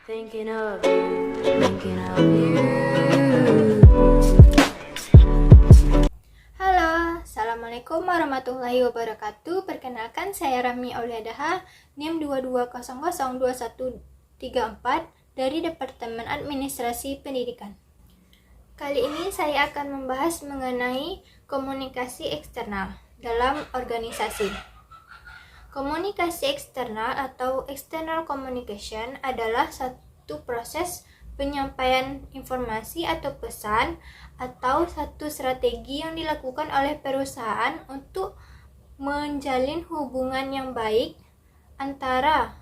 Thinking of you, thinking of you. Halo, Assalamualaikum warahmatullahi wabarakatuh. Perkenalkan, saya Rahmi Auliadaha, NIM 22002134 dari Departemen Administrasi Pendidikan. Kali ini saya akan membahas mengenai komunikasi eksternal dalam organisasi. Komunikasi eksternal atau external communication adalah satu proses penyampaian informasi atau pesan atau satu strategi yang dilakukan oleh perusahaan untuk menjalin hubungan yang baik antara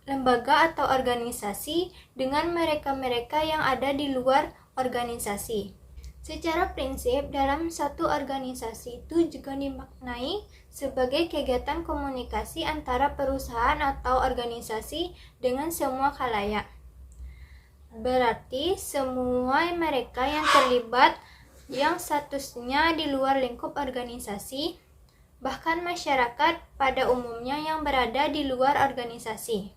lembaga atau organisasi dengan mereka-mereka yang ada di luar organisasi. Secara prinsip, dalam satu organisasi itu juga dimaknai sebagai kegiatan komunikasi antara perusahaan atau organisasi dengan semua khalayak. Berarti semua mereka yang terlibat yang statusnya di luar lingkup organisasi, bahkan masyarakat pada umumnya yang berada di luar organisasi.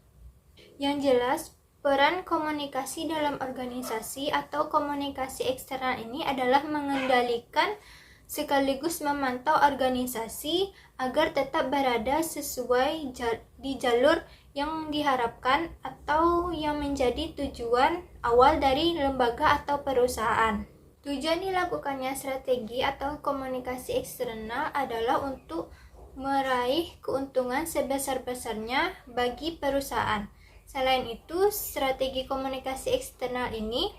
Yang jelas, peran komunikasi dalam organisasi atau komunikasi eksternal ini adalah mengendalikan sekaligus memantau organisasi agar tetap berada sesuai di jalur yang diharapkan atau yang menjadi tujuan awal dari lembaga atau perusahaan. Tujuan dilakukannya strategi atau komunikasi eksternal adalah untuk meraih keuntungan sebesar-besarnya bagi perusahaan. Selain itu, strategi komunikasi eksternal ini,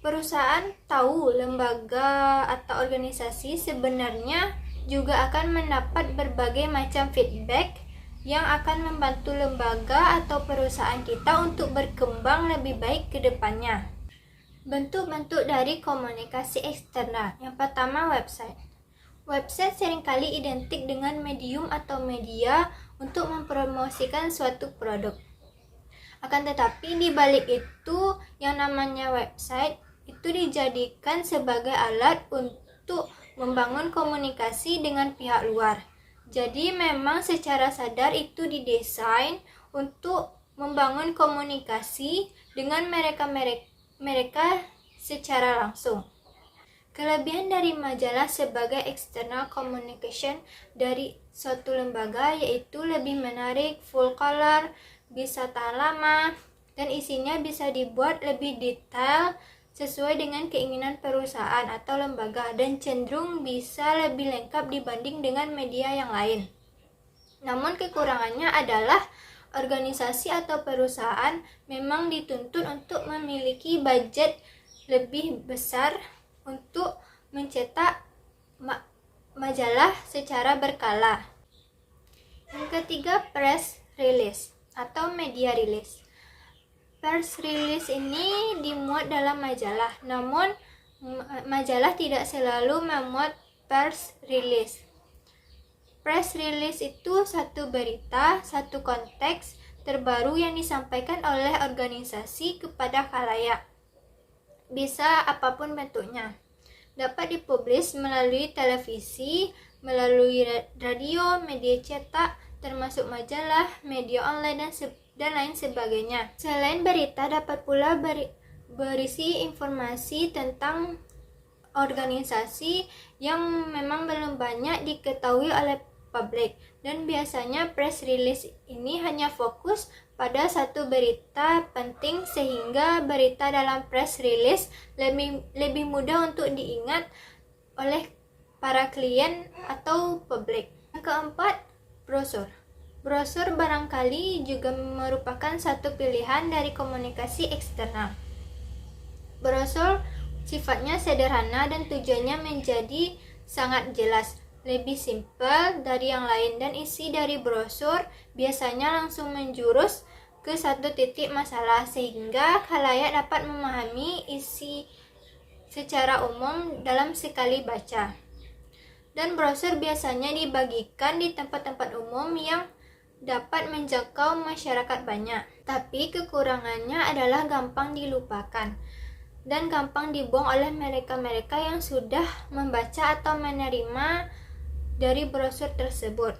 perusahaan tahu lembaga atau organisasi sebenarnya juga akan mendapat berbagai macam feedback yang akan membantu lembaga atau perusahaan kita untuk berkembang lebih baik ke depannya. Bentuk-bentuk dari komunikasi eksternal. Yang pertama, website. Website seringkali identik dengan medium atau media untuk mempromosikan suatu produk. Akan tetapi di balik itu yang namanya website itu dijadikan sebagai alat untuk membangun komunikasi dengan pihak luar. Jadi memang secara sadar itu didesain untuk membangun komunikasi dengan mereka secara langsung. Kelebihan dari majalah sebagai external communication dari suatu lembaga yaitu lebih menarik, full color, bisa tahan lama, dan isinya bisa dibuat lebih detail sesuai dengan keinginan perusahaan atau lembaga dan cenderung bisa lebih lengkap dibanding dengan media yang lain. Namun kekurangannya adalah organisasi atau perusahaan memang dituntut untuk memiliki budget lebih besar untuk mencetak majalah secara berkala. Yang ketiga, press release atau media rilis. Press release ini dimuat dalam majalah, namun majalah tidak selalu memuat press release. Press release itu satu berita, satu konteks terbaru yang disampaikan oleh organisasi kepada khalayak. Bisa apapun bentuknya. Dapat dipublish melalui televisi, melalui radio, media cetak, termasuk majalah, media online, dan lain sebagainya. Selain berita, dapat pula berisi informasi tentang organisasi yang memang belum banyak diketahui oleh publik. Dan biasanya press release ini hanya fokus pada satu berita penting sehingga berita dalam press release lebih mudah untuk diingat oleh para klien atau publik. Yang keempat, brosur. Brosur barangkali juga merupakan satu pilihan dari komunikasi eksternal. Brosur sifatnya sederhana dan tujuannya menjadi sangat jelas, lebih simpel dari yang lain, dan isi dari brosur biasanya langsung menjurus ke satu titik masalah sehingga khalayak dapat memahami isi secara umum dalam sekali baca. Dan brosur biasanya dibagikan di tempat-tempat umum yang dapat menjangkau masyarakat banyak. Tapi kekurangannya adalah gampang dilupakan dan gampang dibuang oleh mereka-mereka yang sudah membaca atau menerima dari brosur tersebut.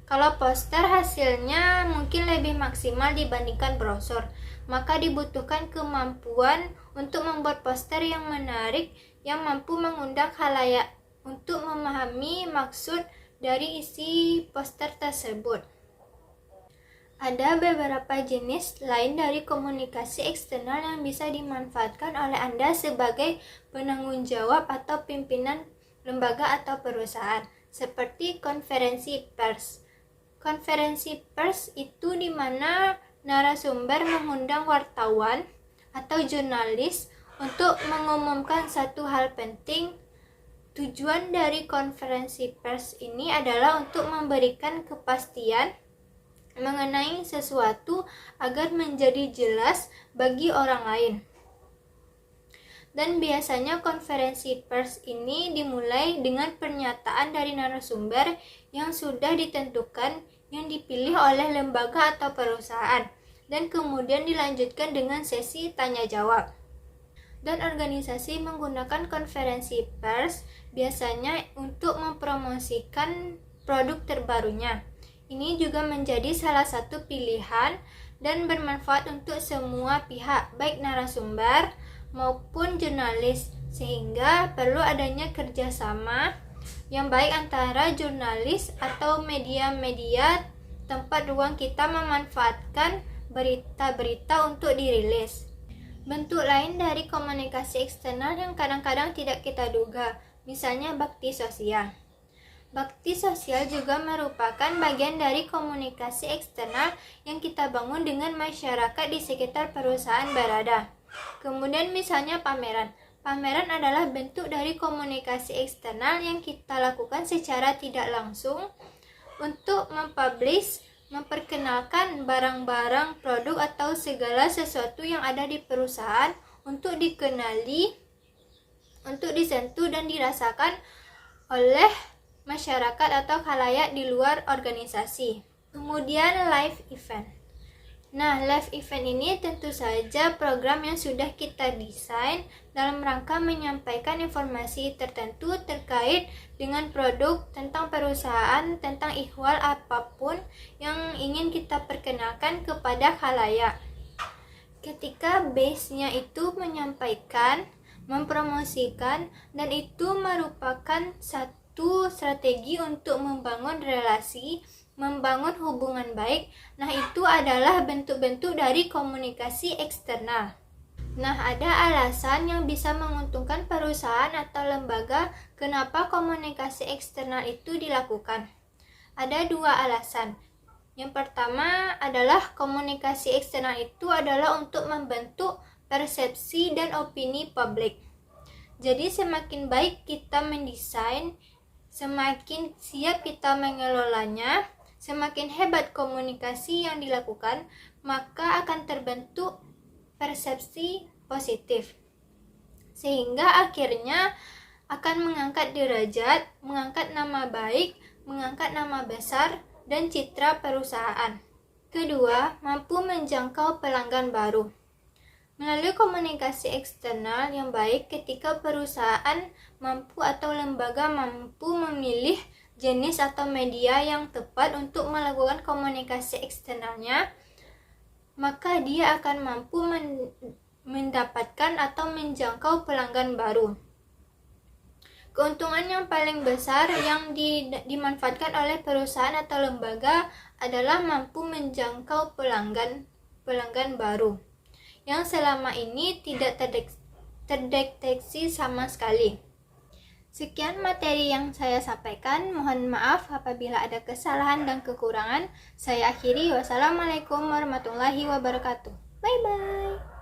Kalau poster hasilnya mungkin lebih maksimal dibandingkan brosur, maka dibutuhkan kemampuan untuk membuat poster yang menarik, yang mampu mengundang khalayak untuk memahami maksud dari isi poster tersebut. Ada beberapa jenis lain dari komunikasi eksternal yang bisa dimanfaatkan oleh Anda sebagai penanggung jawab atau pimpinan lembaga atau perusahaan, seperti konferensi pers. Konferensi pers itu di mana narasumber mengundang wartawan atau jurnalis untuk mengumumkan satu hal penting. Tujuan dari konferensi pers ini adalah untuk memberikan kepastian mengenai sesuatu agar menjadi jelas bagi orang lain. Dan biasanya konferensi pers ini dimulai dengan pernyataan dari narasumber yang sudah ditentukan, yang dipilih oleh lembaga atau perusahaan, dan kemudian dilanjutkan dengan sesi tanya jawab. Dan organisasi menggunakan konferensi pers biasanya untuk mempromosikan produk terbarunya. Ini juga menjadi salah satu pilihan dan bermanfaat untuk semua pihak, baik narasumber maupun jurnalis, sehingga perlu adanya kerjasama yang baik antara jurnalis atau media-media tempat ruang kita memanfaatkan berita-berita untuk dirilis. Bentuk lain dari komunikasi eksternal yang kadang-kadang tidak kita duga, misalnya bakti sosial. Bakti sosial juga merupakan bagian dari komunikasi eksternal yang kita bangun dengan masyarakat di sekitar perusahaan berada. Kemudian misalnya pameran. Pameran adalah bentuk dari komunikasi eksternal yang kita lakukan secara tidak langsung untuk mempublish, memperkenalkan barang-barang, produk atau segala sesuatu yang ada di perusahaan untuk dikenali, untuk disentuh dan dirasakan oleh masyarakat atau khalayak di luar organisasi. Kemudian live event. Nah, live event ini tentu saja program yang sudah kita desain dalam rangka menyampaikan informasi tertentu terkait dengan produk, tentang perusahaan, tentang ihwal apapun yang ingin kita perkenalkan kepada khalayak. Ketika base-nya itu menyampaikan, mempromosikan, dan itu merupakan satu strategi untuk membangun relasi, membangun hubungan baik. Nah, itu adalah bentuk-bentuk dari komunikasi eksternal. Nah, ada alasan yang bisa menguntungkan perusahaan atau lembaga kenapa komunikasi eksternal itu dilakukan. Ada dua alasan. Yang pertama adalah komunikasi eksternal itu adalah untuk membentuk persepsi dan opini publik. Jadi semakin baik kita mendesain, semakin siap kita mengelolanya, semakin hebat komunikasi yang dilakukan, maka akan terbentuk persepsi positif. Sehingga akhirnya akan mengangkat derajat, mengangkat nama baik, mengangkat nama besar dan citra perusahaan. Kedua, mampu menjangkau pelanggan baru. Melalui komunikasi eksternal yang baik, ketika perusahaan mampu atau lembaga mampu memilih jenis atau media yang tepat untuk melakukan komunikasi eksternalnya, maka dia akan mampu mendapatkan atau menjangkau pelanggan baru. Keuntungan yang paling besar yang dimanfaatkan oleh perusahaan atau lembaga adalah mampu menjangkau pelanggan baru yang selama ini tidak terdeteksi sama sekali. Sekian materi yang saya sampaikan. Mohon maaf apabila ada kesalahan dan kekurangan. Saya akhiri. Wassalamualaikum warahmatullahi wabarakatuh. Bye bye.